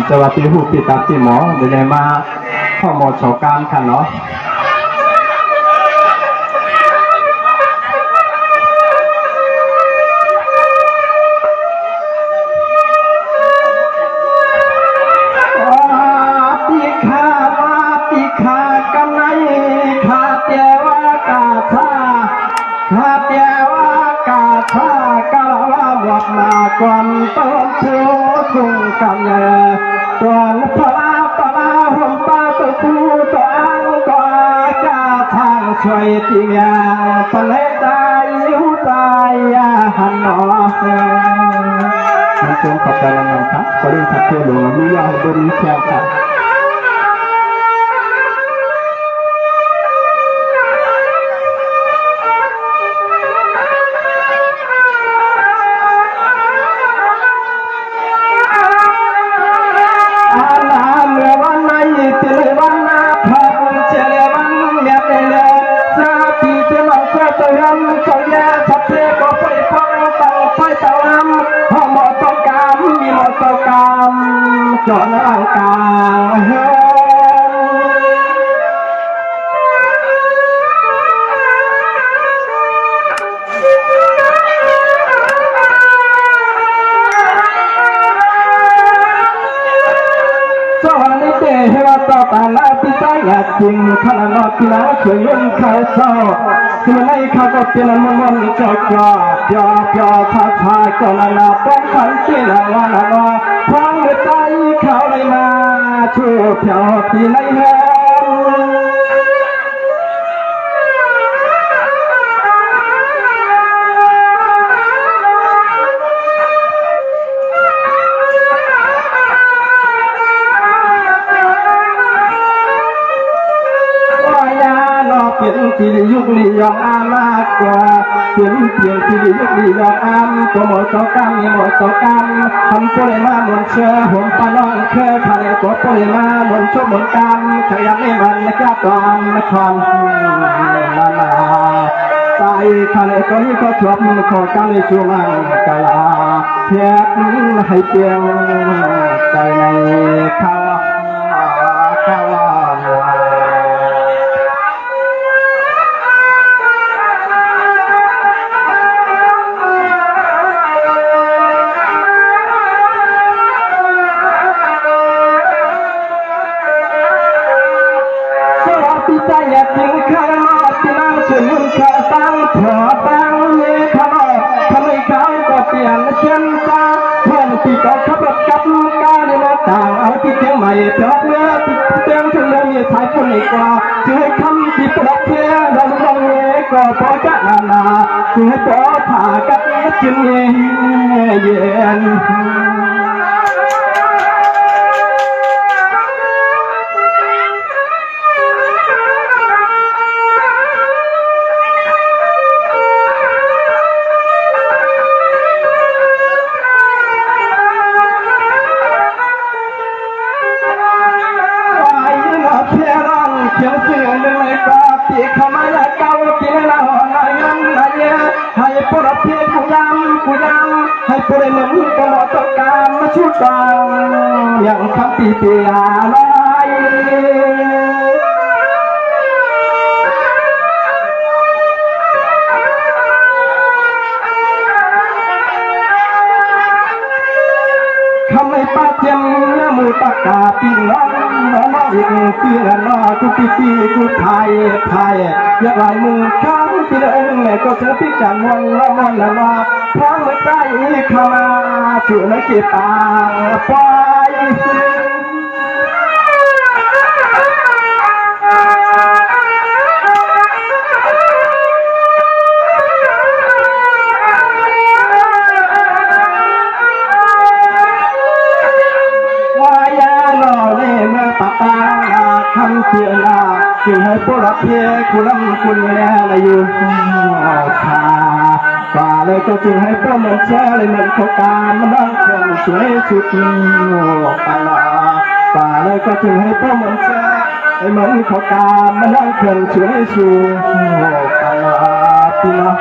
จะว่าตีหูติดตามตีหมอเดี๋ยวมาข้อหมอชาวการกันเนาะความต้นเชื่อคุ้งกันเยตัวนักลาตลาหุ่นตาตัวผู้ตัวอังก็จะทางช่วยที่งานปนให้ได้อยู่ใจหันหนอมันเป็นขอบใจนะครับก็ได้ทักเชื่อหลวงมียาบริแก้วครับจอดร่างกายสวรรค์เตะให้ว่าต่อตาลาพิจารณาจริงขณะนอที่น้าช่วยยุ่งเขาเศร้าที่ในเขาก็เป็นมันจอดจอดยอยอท่าทายก็นาป้องกันที่ละวันละพร้อมใจเขาเลยมาช่วยเพียวที่ในแห่งที่ยุคนี้ยองอามากกว่าเพียงที่ยุคนี้ยองอามตัวหมดต่อกันหมดต่อกันทำตัวเลยมาหมดเชื่อผมปานองเคยทะเลตัวเลยมาหมดชั่วหมดกันขยันให้มันนะครับตอนความนานาใจทะเลก็ยิ่งก็ชอบขอการในช่วงกาลาเพียงให้เพียงใจในเขาใจอยากถึงข้าที่นั่งชื่นข้าตั้งเถอตั้งเย่ทำไมเขาก็เปลี่ยนเช่นตาเพื่อนที่ก็ขับรถกับการในหน้าต่างเอาที่เชียงใหม่จอดเรือที่เตียงถึงเรือมีสายคนอีกว่าช่วยคำที่ประเทศเราลงเย่ก็พอจะนาช่วยพอผ่ากับจึงเย็นเขียวเสือเลยก็ตีเข้ามาแล้วเก้าตีละหอนยันนายให้พวกพี่กูยำให้พวกเหมือนก็หมดต้องการมาชุดฟังอย่างคำตีเตียลอยคำไม่ป้าเจียมมือปากกาปีน้องอีกปีละนอทุกปีทุกไทยอยากลายมือข้างปีละแม่ก็เจอพิจารณ์ละมาพร้อมเมื่อใจเข้ามาช่วยในเก็บตาไฟคำเสียนาจึงให้พวกเราเพียคุณลำคุณแย่ละอยู่ชา เลยก็จึงให้พวกมันแช่เลยมันเขาการมันนั่งเครื่องสวยสุดปลาป่าเลยก็จึงให้พวกมันแช่เลยมันเขาการมันนั่งเครื่องสวยสุดปลาพี่น้อง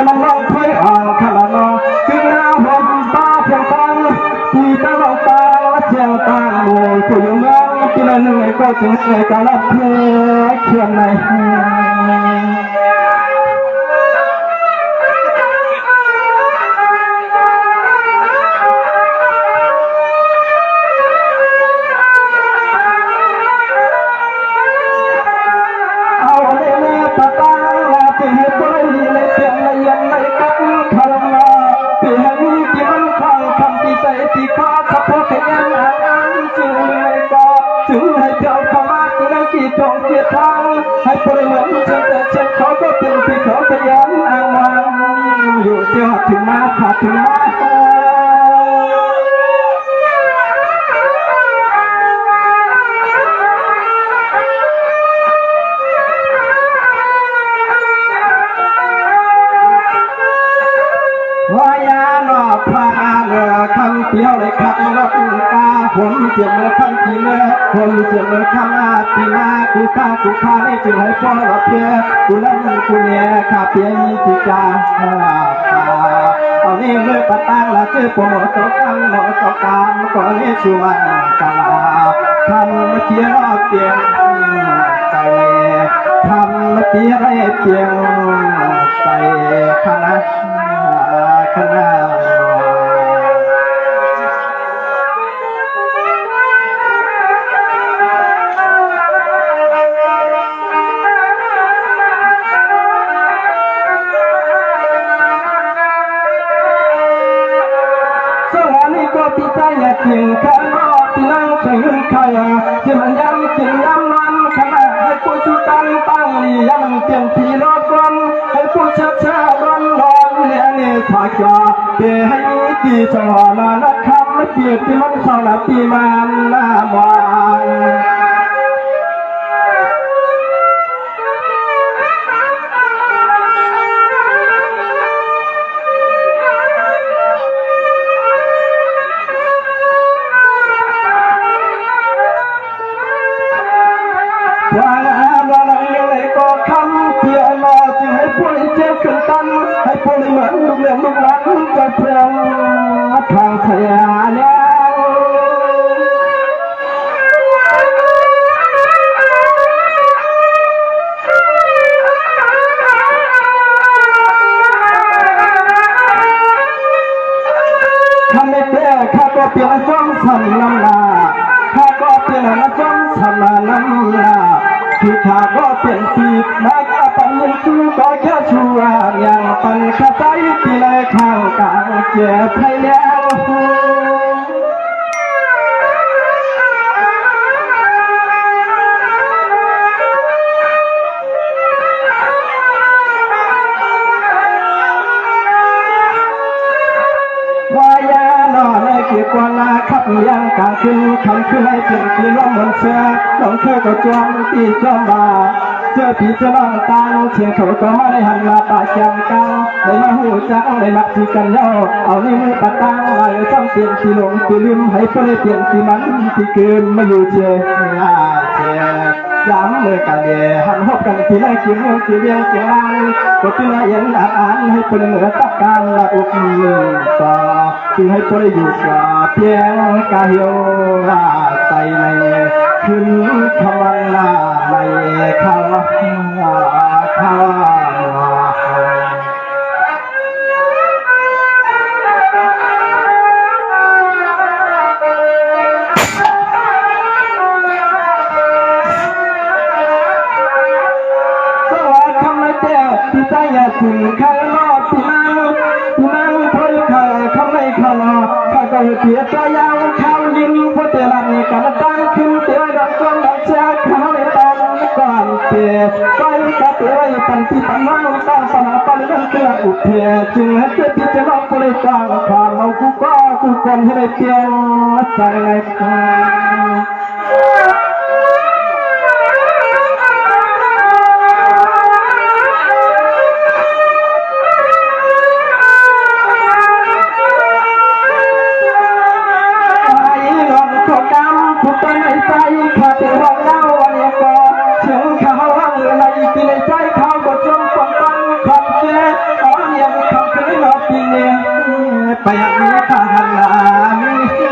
มันลองคุยอ่างขนาดนั้นคือหน้าผมตาเพียงตังที่ตาเราตาเชียงตังโวยผู้ยังนั่งที่นั่นหนึ่งก็จึงใส่การรับเพลงเขียนในให้ปริมาณเช่นแต่เช่นเขาก็เป็นที่เขาพยายามอ้างวางอยู่เสียถึงมาขาดถึงมาพาเรือคำเที่ยวเลยขับรถกาผมเจียมเลยคำที่เมื่อผมเจียมเลยคำอาตีนากูข้าได้จึงให้พ่อรับเพียกูนั่งกูเนี่ยข้าเพียงจิจาตอนนี้เมื่อปะตั้งละชื่อผมตกกันหมดตกการก่อนนี้ช่วยกาลาทำเที่ยวเตียงใจทำเที่ยวเตียงใจคณะที่ใจอยากกินข้าวที่นั่งเฉยๆข้าวที่มันย้ำกินย้ำมันขณะให้ผู้ชุตันตั้งลีย้ำเปลี่ยนที่รอบวันให้ผู้เชื่อเชื่อร้อนเนี่ยนี่ถ้าจะเดี๋ยวให้ที่จังหวะนั้นคำไม่เปลี่ยนที่มันสอนที่มันหน้ามองขึ้นตั้งให้พลเหมือนลูกเลี้ยงลูกหลานจะเพียงทางเสียแล้วข้าไม่เจ้ข้าก็เปลี่ยนฟ้องสันน้ำหนาข้าก็เปลี่ยนฟ้องสันน้ำหนาที่ข้าก็เปลี่ยนปีกนักปัญญาชูก็แค่ชัวอย่างปัญญาใจที่เลยข้างกลางเจ็บให้แล้วเกี่ยวกับนาขับยังกางขึ้นคำขึ้นให้เปลี่ยนที่ล้อมเหมือนเสือน้องเคยก็จวงตีจอมบาเสื้อผีจะน้องตังเชียงเขาก็มาได้หันมาปากจังกังได้มาหูจังได้มักที่กันย่อเอาในมือปะตังมาเลยจ้องเปลี่ยนที่หลงที่ลืมให้เพื่อเปลี่ยนที่มันที่เกินมาอยู่เชียย้ำเลยกันเดียหันหอบกันที่นั่งกินที่เลี้ยงเจียงก็ที่น่าเย็นอ่านให้เพื่อนเหนือตักการละอุกต่อที่ให้เพื่อนอยู่กับเพียงกายโยใจในขึ้นคำวันหน้าในคำที่ใจอยากถึงข้างนอกที่นั่งเพื่อข้างในข้างนอกข้าก็เสียใจยาวข้าวยิงเพราะเตลันกันตั้งขึ้นเตือนดังก้อง ก้อยกะเตยปันที่ปันน้องตาสนาปันเรื่องเกลืออุเทจึงให้เจ็บที่จะน้องก็เลยจ้างผ่านเรากูก็กูคนให้ได้เพียงใจในขาดห้องเล่าวันนี้ก็เสียงเขาในปีในใจเขาก็จมปนปันคำเจ้ตอนยังคำคืนรอปีนี้ไปยังมีทหารลานเจ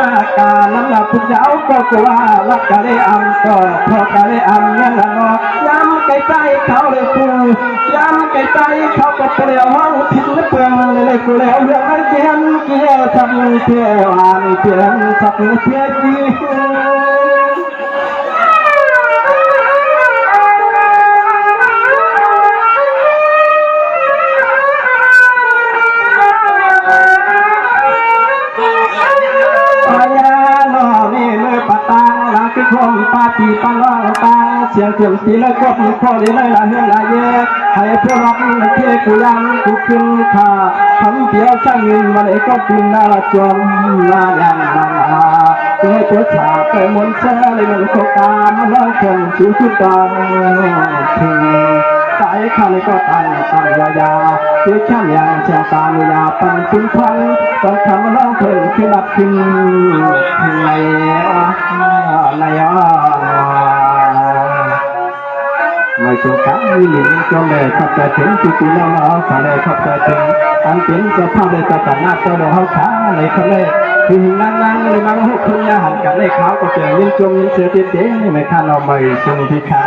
้าหน้าการน้ำหนักทุกยาวก็กว่ารักกะเลยอำก็พอกะเลยอำนั่นละเนาะย้ำไกลใจเขาเลยพูย้ำไกลใจเขาก็เปลี่ยวห้องทิ้งเปลืองเลยกูแล้วเรื่องให้เจียนเกี่ยวทำเที่ยวอ่านเจียนสักเทียดีที่คมปาตีปังล่างตาเสียงเสียงสีและก็มีข้อดีไม่ละเฮือนละเย่ให้พวกเราเที่ยวกุยันกุขึ้นขาทำเดียวช่างเงินมาเลยก็กินน่าละจนน่ายังบังอาเพื่อตัวชาไปมนเชื่อเลยมันโคกามันน้อยคนชิวชิวตอนถึงสายข้าเลยก็ตั้งยาเพื่อช่างยังเชียงตามียาปันคุณพันตอนคำร้องเพลงขึ้นดับขึ้นในไม่จงการวิลิจงได้ขับใจถึงจุดน้องสาเลยขับใจถึงอันเป็นจะพาได้จะตัดหน้าเจ้าดอกเขาช้าเลยเขาเลยถึงนั่งเลยมันหุบขึ้นยาหันกันเลยเขาก็เจอยินจงยินเสือเตี้ยไม่ข้าเราไม่จงที่ขา